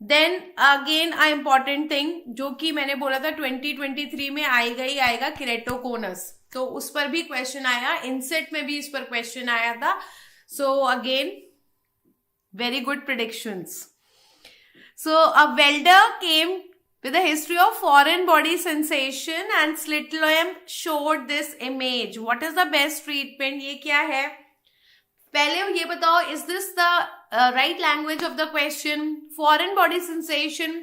Then again a important thing जो कि मैंने बोला था 2023 में आएगा ही आएगा, किरेटोकोनस, तो उस पर भी क्वेश्चन आया, इनसेट में भी इस पर क्वेश्चन आया था. So again very good predictions. So a welder came with a history of foreign body sensation and slit lamp showed this image. What is the best treatment? ये क्या है? पहले ये बताओ, is this the right language of the question? Foreign body sensation.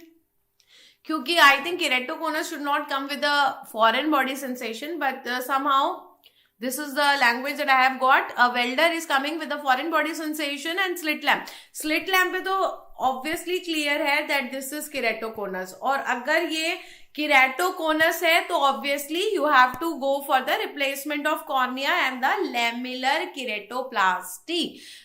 क्योंकि I think keratoconus should not come with a foreign body sensation, but somehow this is the language that I have got. A welder is coming with a foreign body sensation and slit lamp. Slit lamp पे तो obviously clear है that this is keratoconus. और अगर ये keratoconus है तो obviously you have to go for the replacement of cornea and the lamellar keratoplasty.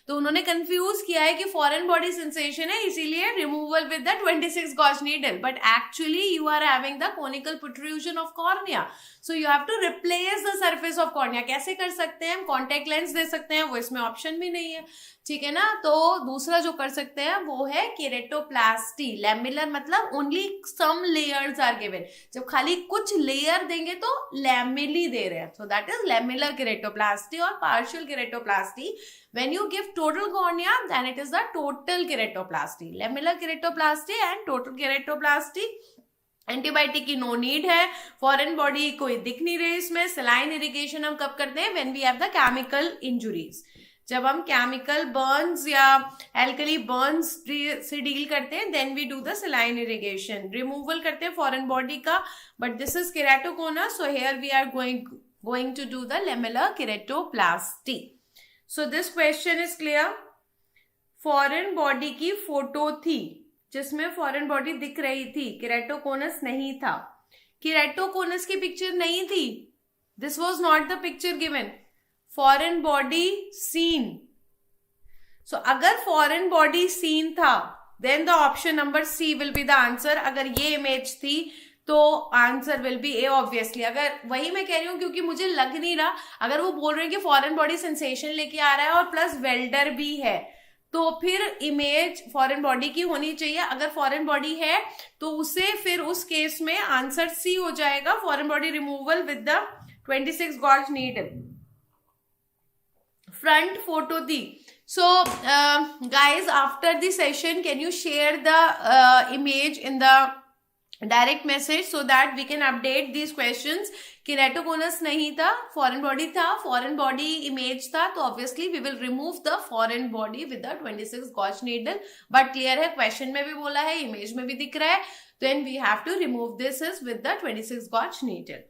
तो उन्होंने कंफ्यूज किया है कि फॉरेन बॉडी सेंसेशन है इसीलिए removal with the 26 gauge needle, but actually you are having the conical protrusion of cornea, so you have to replace the surface of cornea. कैसे कर सकते हैं? हम कॉन्टेक्ट लेंस दे सकते हैं, वो इसमें ऑप्शन भी नहीं है, ठीक है ना. तो दूसरा जो कर सकते हैं वो है केरेटोप्लास्टी. लैमिलर मतलब only some layers are given. जब खाली कुछ लेयर देंगे तो लैमिली दे रहे हैं, सो दैट इज लैमिलर केरेटोप्लास्टी. और partial केरेटोप्लास्टी, when you give total cornea then it is the total keratoplasty. Lamellar keratoplasty and total keratoplasty. Antibiotic की नो नीड है. फॉरेन बॉडी कोई दिख नहीं रही इसमें. सलाइन इरिगेशन हम कब करते हैं? When we have the chemical injuries. जब हम केमिकल बर्न्स या एल्कली बर्न्स से डील करते हैं then we do the saline irrigation. Removal करते हैं फॉरेन बॉडी का, but this is keratoconus, so here we are going to do the lamellar keratoplasty. So this question is clear. Foreign body की photo थी जिसमें foreign body दिख रही थी, keratoconus नहीं था. केराटोकोनस की पिक्चर नहीं थी. This was not the picture given. Foreign body seen. So अगर फॉरेन बॉडी सीन था then the option number C will be the answer. अगर ये इमेज थी तो answer will be A obviously. अगर वही मैं कह रही हूं क्योंकि मुझे लग नहीं रहा, अगर वो बोल रहे हैं कि फॉरेन बॉडी सेंसेशन लेके आ रहा है और प्लस वेल्डर भी है तो फिर इमेज फॉरेन बॉडी की होनी चाहिए. अगर फॉरेन बॉडी है तो उसे फिर उस केस में आंसर सी हो जाएगा, foreign body removal with the 26 gauge needle. Front photo थी. So guys, after the session can you share the image in the direct message so that we can update these questions. Keratoconus नहीं था, foreign body था, foreign body image था, तो obviously we will remove the foreign body with the 26 gauge needle. But clear है, question में भी बोला है, इमेज में भी दिख रहा है, then we have to remove this is with the 26 gauge needle.